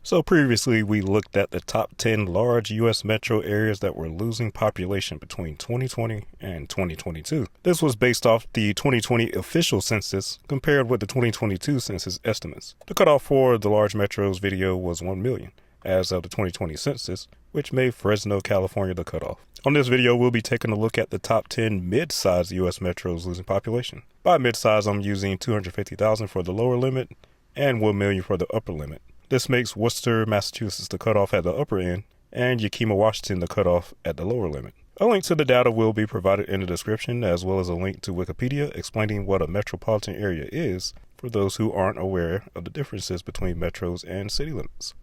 So previously we looked at the top 10 large U.S. metro areas that were losing population between 2020 and 2022. This was based off the 2020 official census compared with the 2022 census estimates. The cutoff for the large metros video was 1 million as of the 2020 census, which made Fresno, California the cutoff. On this video, we'll be taking a look at the top 10 mid-sized U.S. metros losing population. By mid-size, I'm using 250,000 for the lower limit and 1 million for the upper limit. This makes Worcester, Massachusetts the cutoff at the upper end, and Yakima, Washington the cutoff at the lower limit. A link to the data will be provided in the description, as well as a link to Wikipedia explaining what a metropolitan area is for those who aren't aware of the differences between metros and city limits.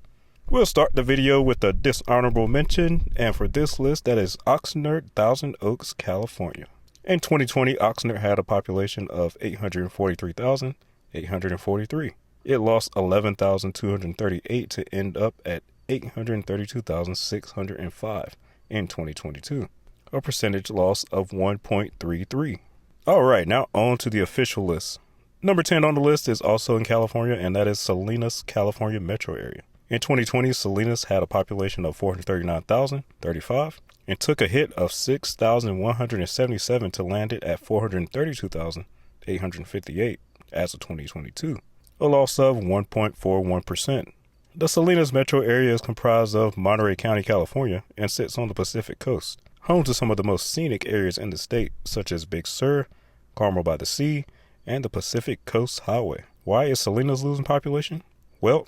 We'll start the video with a dishonorable mention, and for this list, that is Oxnard, Thousand Oaks, California. In 2020, Oxnard had a population of 843,843. It lost 11,238 to end up at 832,605 in 2022, a percentage loss of 1.33. All right, now on to the official list. Number 10 on the list is also in California, and that is Salinas, California metro area. In 2020, Salinas had a population of 439,035 and took a hit of 6,177 to land it at 432,858 as of 2022. A loss of 1.41%. The Salinas metro area is comprised of Monterey County, California, and sits on the Pacific coast, home to some of the most scenic areas in the state, such as Big Sur, Carmel by the Sea, and the Pacific Coast Highway. Why is Salinas losing population? Well,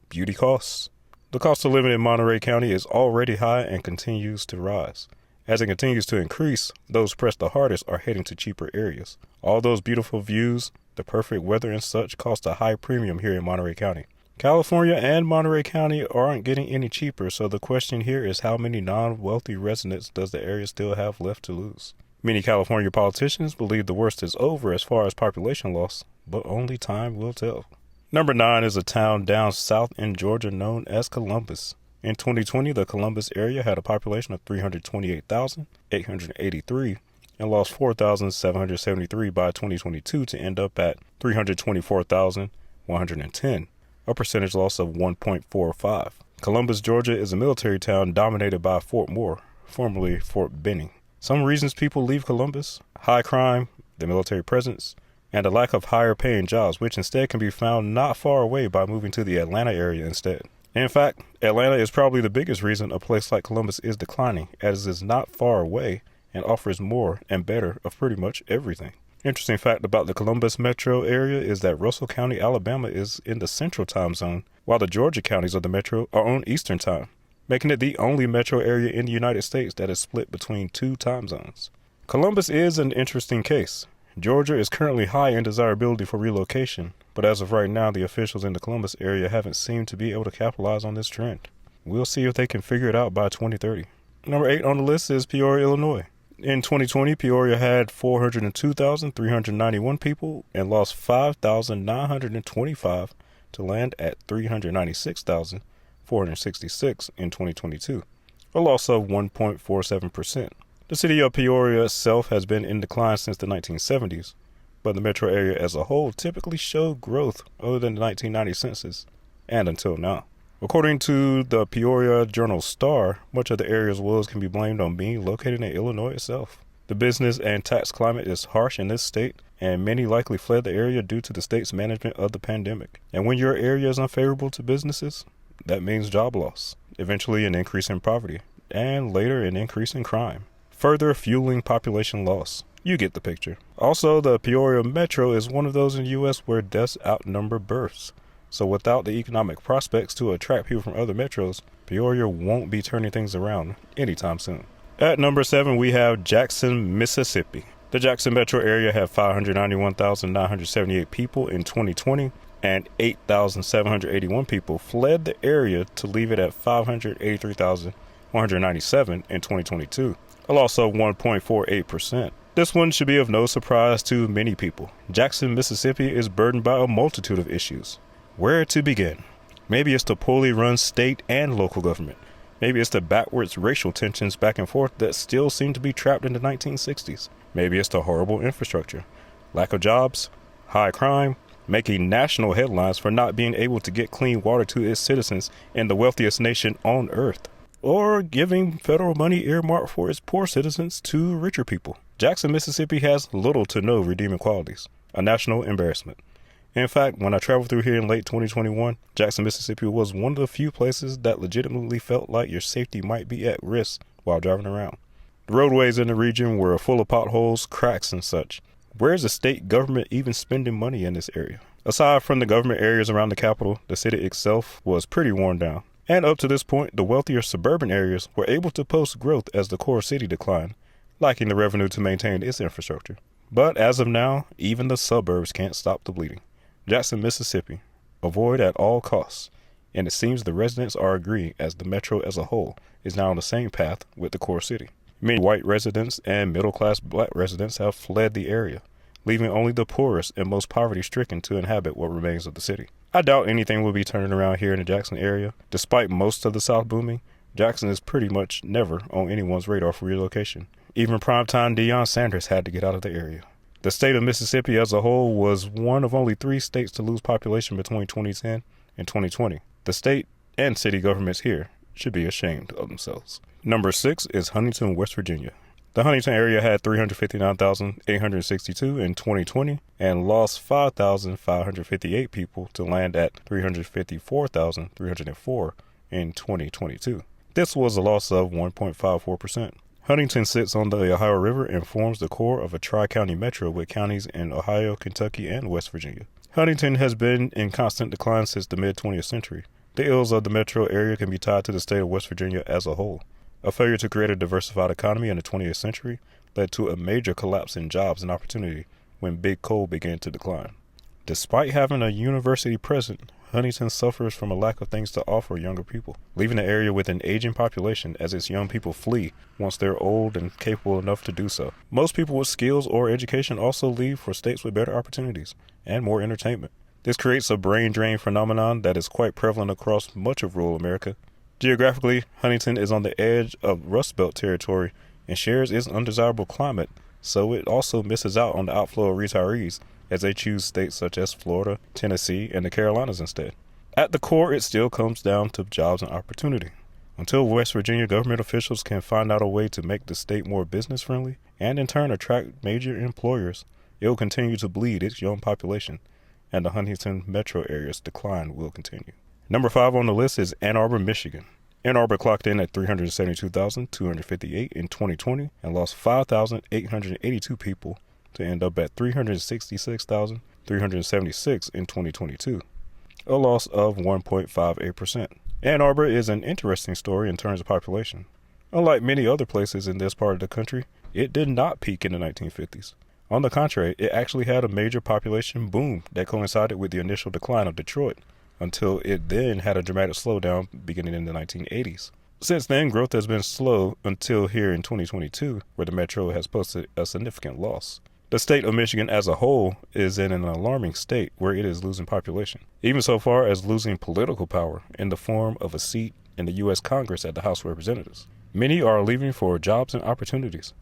beauty costs. The cost of living in Monterey County is already high and continues to rise. As it continues to increase, those pressed the hardest are heading to cheaper areas. All those beautiful views, the perfect weather and such cost a high premium here in Monterey County. California and Monterey County aren't getting any cheaper, so the question here is how many non-wealthy residents does the area still have left to lose? Many California politicians believe the worst is over as far as population loss, but only time will tell. Number 9 is a town down south in Georgia known as Columbus. In 2020, the Columbus area had a population of 328,883 and lost 4,773 by 2022 to end up at 324,110, a percentage loss of 1.45. Columbus, Georgia is a military town dominated by Fort Moore, formerly Fort Benning. Some reasons people leave Columbus: high crime, the military presence, and a lack of higher paying jobs, which instead can be found not far away by moving to the Atlanta area instead. In fact, Atlanta is probably the biggest reason a place like Columbus is declining, as it is not far away and offers more and better of pretty much everything. Interesting fact about the Columbus metro area is that Russell County, Alabama is in the central time zone, while the Georgia counties of the metro are on Eastern time, making it the only metro area in the United States that is split between two time zones. Columbus is an interesting case. Georgia is currently high in desirability for relocation, but as of right now, the officials in the Columbus area haven't seemed to be able to capitalize on this trend. We'll see if they can figure it out by 2030. Number 8 on the list is Peoria, Illinois. In 2020, Peoria had 402,391 people and lost 5,925 to land at 396,466 in 2022, a loss of 1.47%. The city of Peoria itself has been in decline since the 1970s, but the metro area as a whole typically showed growth other than the 1990 census and until now. According to the Peoria Journal-Star, much of the area's woes can be blamed on being located in Illinois itself. The business and tax climate is harsh in this state, and many likely fled the area due to the state's management of the pandemic. And when your area is unfavorable to businesses, that means job loss, eventually an increase in poverty, and later an increase in crime, further fueling population loss. You get the picture. Also, the Peoria Metro is one of those in the U.S. where deaths outnumber births. So without the economic prospects to attract people from other metros, Peoria won't be turning things around anytime soon. At number 7, we have Jackson, Mississippi. The Jackson metro area had 591,978 people in 2020, and 8,781 people fled the area to leave it at 583,197 in 2022, a loss of 1.48%. This one should be of no surprise to many people. Jackson, Mississippi is burdened by a multitude of issues. Where to begin? Maybe it's the poorly run state and local government. Maybe it's the backwards racial tensions back and forth that still seem to be trapped in the 1960s. Maybe it's the horrible infrastructure, lack of jobs, high crime, making national headlines for not being able to get clean water to its citizens in the wealthiest nation on earth, or giving federal money earmarked for its poor citizens to richer people. Jackson, Mississippi has little to no redeeming qualities, a national embarrassment. In fact, when I traveled through here in late 2021, Jackson, Mississippi was one of the few places that legitimately felt like your safety might be at risk while driving around. The roadways in the region were full of potholes, cracks, and such. Where is the state government even spending money in this area? Aside from the government areas around the capital, the city itself was pretty worn down. And up to this point, the wealthier suburban areas were able to post growth as the core city declined, lacking the revenue to maintain its infrastructure. But as of now, even the suburbs can't stop the bleeding. Jackson, Mississippi, avoid at all costs, and it seems the residents are agreeing as the metro as a whole is now on the same path with the core city. Many white residents and middle-class black residents have fled the area, leaving only the poorest and most poverty-stricken to inhabit what remains of the city. I doubt anything will be turning around here in the Jackson area. Despite most of the South booming, Jackson is pretty much never on anyone's radar for relocation. Even primetime Deion Sanders had to get out of the area. The state of Mississippi as a whole was one of only 3 states to lose population between 2010 and 2020. The state and city governments here should be ashamed of themselves. Number 6 is Huntington, West Virginia. The Huntington area had 359,862 in 2020 and lost 5,558 people to land at 354,304 in 2022. This was a loss of 1.54%. Huntington sits on the Ohio River and forms the core of a tri-county metro with counties in Ohio, Kentucky, and West Virginia. Huntington has been in constant decline since the mid-20th century. The ills of the metro area can be tied to the state of West Virginia as a whole. A failure to create a diversified economy in the 20th century led to a major collapse in jobs and opportunity when big coal began to decline. Despite having a university present, Huntington suffers from a lack of things to offer younger people, leaving the area with an aging population as its young people flee once they're old and capable enough to do so. Most people with skills or education also leave for states with better opportunities and more entertainment. This creates a brain drain phenomenon that is quite prevalent across much of rural America. Geographically, Huntington is on the edge of Rust Belt territory and shares its undesirable climate, so it also misses out on the outflow of retirees as they choose states such as Florida, Tennessee, and the Carolinas instead. At the core, it still comes down to jobs and opportunity. Until West Virginia government officials can find out a way to make the state more business-friendly and in turn attract major employers, it will continue to bleed its young population, and the Huntington metro area's decline will continue. Number 5 on the list is Ann Arbor, Michigan. Ann Arbor clocked in at 372,258 in 2020 and lost 5,882 people to end up at 366,376 in 2022, a loss of 1.58%. Ann Arbor is an interesting story in terms of population. Unlike many other places in this part of the country, it did not peak in the 1950s. On the contrary, it actually had a major population boom that coincided with the initial decline of Detroit, until it then had a dramatic slowdown beginning in the 1980s. Since then, growth has been slow until here in 2022, where the metro has posted a significant loss. The state of Michigan as a whole is in an alarming state where it is losing population, even so far as losing political power in the form of a seat in the U.S. Congress at the House of Representatives. Many are leaving for jobs and opportunities.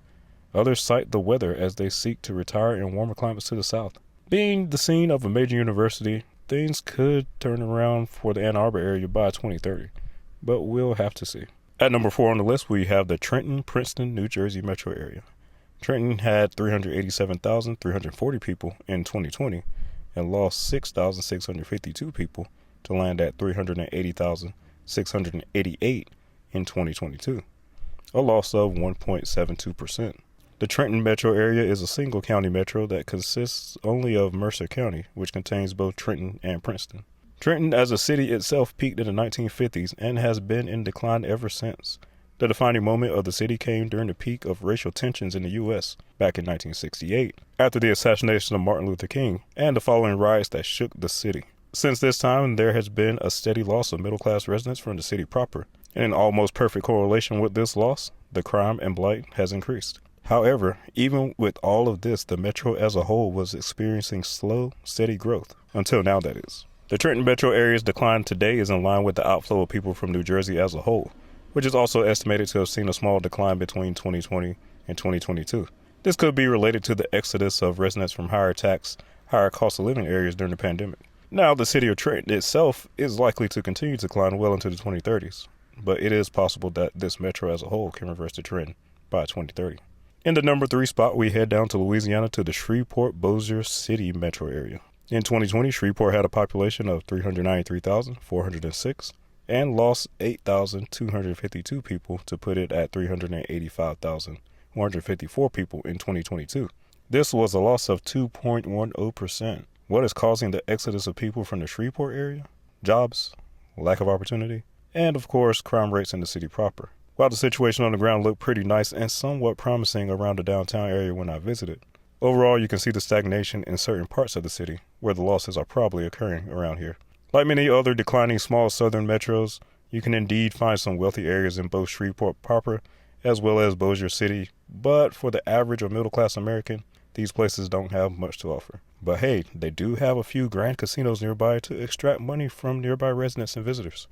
Others cite the weather as they seek to retire in warmer climates to the south. Being the scene of a major university, things could turn around for the Ann Arbor area by 2030, but we'll have to see. At number 4 on the list, we have the Trenton, Princeton, New Jersey metro area. Trenton had 387,340 people in 2020 and lost 6,652 people to land at 380,688 in 2022, a loss of 1.72%. The Trenton metro area is a single county metro that consists only of Mercer County, which contains both Trenton and Princeton. Trenton as a city itself peaked in the 1950s and has been in decline ever since. The defining moment of the city came during the peak of racial tensions in the U.S. back in 1968, after the assassination of Martin Luther King and the following riots that shook the city. Since this time, there has been a steady loss of middle-class residents from the city proper, and in almost perfect correlation with this loss, the crime and blight has increased. However, even with all of this, the metro as a whole was experiencing slow, steady growth, until now that is. The Trenton metro area's decline today is in line with the outflow of people from New Jersey as a whole, which is also estimated to have seen a small decline between 2020 and 2022. This could be related to the exodus of residents from higher tax, higher cost of living areas during the pandemic. Now, the city of Trenton itself is likely to continue to decline well into the 2030s, but it is possible that this metro as a whole can reverse the trend by 2030. In the number 3 spot, we head down to Louisiana to the Shreveport-Bossier City metro area. In 2020, Shreveport had a population of 393,406 and lost 8,252 people to put it at 385,154 people in 2022. This was a loss of 2.10%. What is causing the exodus of people from the Shreveport area? Jobs, lack of opportunity, and of course, crime rates in the city proper. While the situation on the ground looked pretty nice and somewhat promising around the downtown area when I visited, overall you can see the stagnation in certain parts of the city where the losses are probably occurring around here. Like many other declining small southern metros, you can indeed find some wealthy areas in both Shreveport proper as well as Bossier City, but for the average or middle class American, these places don't have much to offer. But hey, they do have a few grand casinos nearby to extract money from nearby residents and visitors.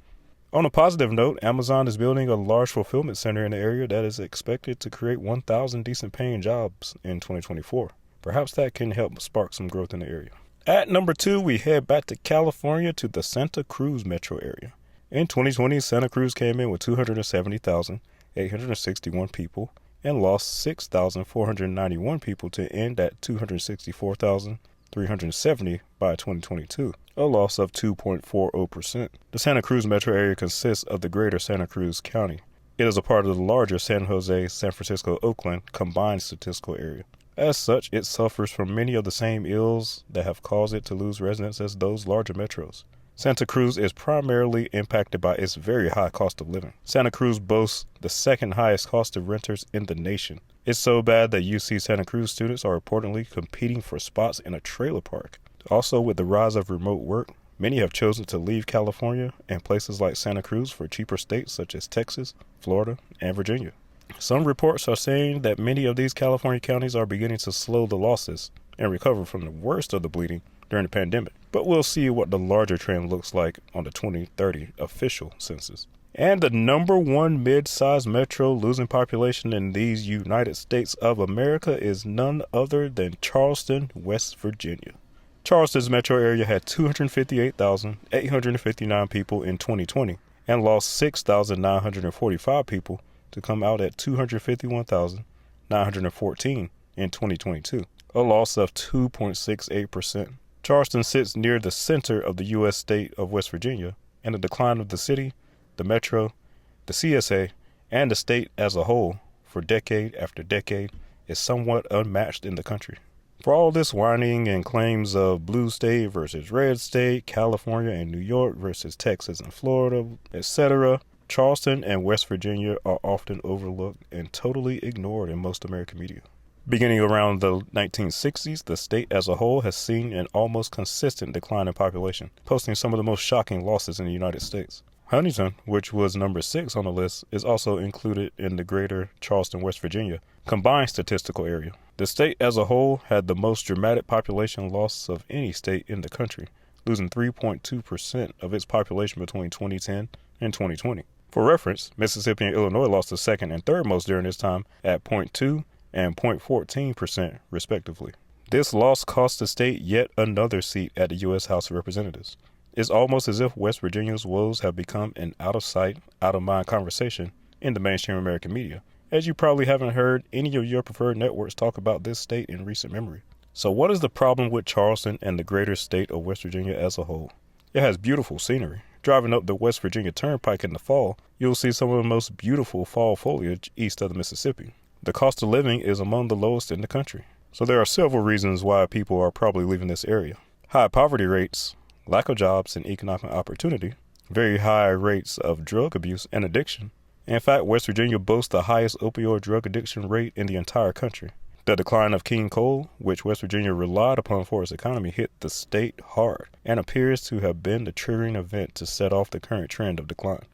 On a positive note, Amazon is building a large fulfillment center in the area that is expected to create 1,000 decent paying jobs in 2024. Perhaps that can help spark some growth in the area. At number 2, we head back to California to the Santa Cruz metro area. In 2020, Santa Cruz came in with 270,861 people and lost 6,491 people to end at 264,370 by 2022, a loss of 2.40%. The Santa Cruz metro area consists of the greater Santa Cruz County. It is a part of the larger San Jose, San Francisco, Oakland combined statistical area. As such, it suffers from many of the same ills that have caused it to lose residents as those larger metros. Santa Cruz is primarily impacted by its very high cost of living. Santa Cruz boasts the second highest cost of renters in the nation. It's so bad that UC Santa Cruz students are reportedly competing for spots in a trailer park. Also, with the rise of remote work, many have chosen to leave California and places like Santa Cruz for cheaper states such as Texas, Florida, and Virginia. Some reports are saying that many of these California counties are beginning to slow the losses and recover from the worst of the bleeding during the pandemic. But we'll see what the larger trend looks like on the 2030 official census. And the number 1 mid-sized metro losing population in these United States of America is none other than Charleston, West Virginia. Charleston's metro area had 258,859 people in 2020 and lost 6,945 people to come out at 251,914 in 2022, a loss of 2.68%. Charleston sits near the center of the U.S. state of West Virginia, and the decline of the city, the metro, the CSA, and the state as a whole for decade after decade is somewhat unmatched in the country. For all this whining and claims of blue state versus red state, California and New York versus Texas and Florida, etc., Charleston and West Virginia are often overlooked and totally ignored in most American media. Beginning around the 1960s, the state as a whole has seen an almost consistent decline in population, posting some of the most shocking losses in the United States. Huntington, which was number 6 on the list, is also included in the greater Charleston, West Virginia combined statistical area. The state as a whole had the most dramatic population loss of any state in the country, losing 3.2% of its population between 2010 and 2020. For reference, Mississippi and Illinois lost the second and third most during this time at 0.2% and 0.14% respectively. This loss cost the state yet another seat at the U.S. House of Representatives. It's almost as if West Virginia's woes have become an out-of-sight, out-of-mind conversation in the mainstream American media, as you probably haven't heard any of your preferred networks talk about this state in recent memory. So what is the problem with Charleston and the greater state of West Virginia as a whole? It has beautiful scenery. Driving up the West Virginia Turnpike in the fall, you'll see some of the most beautiful fall foliage east of the Mississippi. The cost of living is among the lowest in the country. So there are several reasons why people are probably leaving this area. High poverty rates, lack of jobs and economic opportunity, very high rates of drug abuse and addiction. In fact, West Virginia boasts the highest opioid drug addiction rate in the entire country. The decline of King coal, which West Virginia relied upon for its economy, hit the state hard and appears to have been the triggering event to set off the current trend of decline.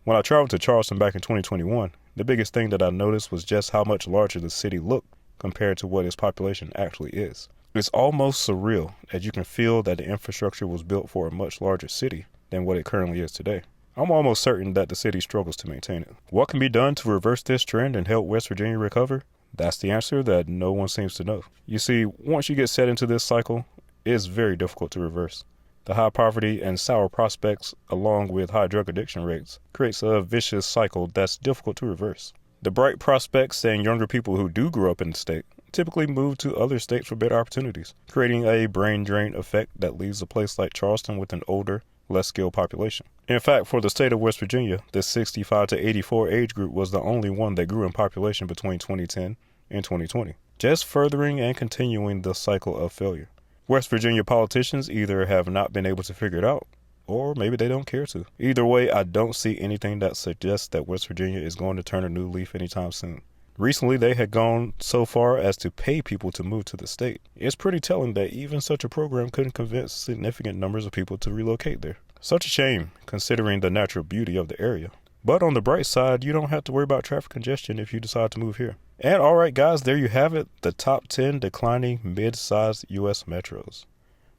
When I traveled to Charleston back in 2021, the biggest thing that I noticed was just how much larger the city looked compared to what its population actually is. It's almost surreal as you can feel that the infrastructure was built for a much larger city than what it currently is today. I'm almost certain that the city struggles to maintain it. What can be done to reverse this trend and help West Virginia recover? That's the answer that no one seems to know. You see, once you get set into this cycle, is very difficult to reverse. The high poverty and sour prospects, along with high drug addiction rates, creates a vicious cycle that's difficult to reverse. The bright prospects and younger people who do grow up in the state typically move to other states for better opportunities, creating a brain drain effect that leaves a place like Charleston with an older, less skilled population. In fact, for the state of West Virginia, the 65 to 84 age group was the only one that grew in population between 2010 and 2020, just furthering and continuing the cycle of failure. West Virginia politicians either have not been able to figure it out, or maybe they don't care to. Either way, I don't see anything that suggests that West Virginia is going to turn a new leaf anytime soon. Recently, they had gone so far as to pay people to move to the state. It's pretty telling that even such a program couldn't convince significant numbers of people to relocate there. Such a shame, considering the natural beauty of the area. But on the bright side, you don't have to worry about traffic congestion if you decide to move here. And alright guys, there you have it, the top 10 declining mid-sized U.S. metros.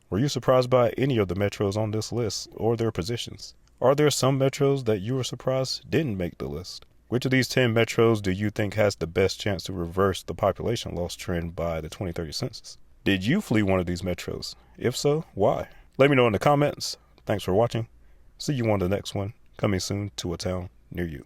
Were you surprised by any of the metros on this list or their positions? Are there some metros that you were surprised didn't make the list? Which of these 10 metros do you think has the best chance to reverse the population loss trend by the 2030 census? Did you flee one of these metros? If so, why? Let me know in the comments. Thanks for watching. See you on the next one, coming soon to a town near you.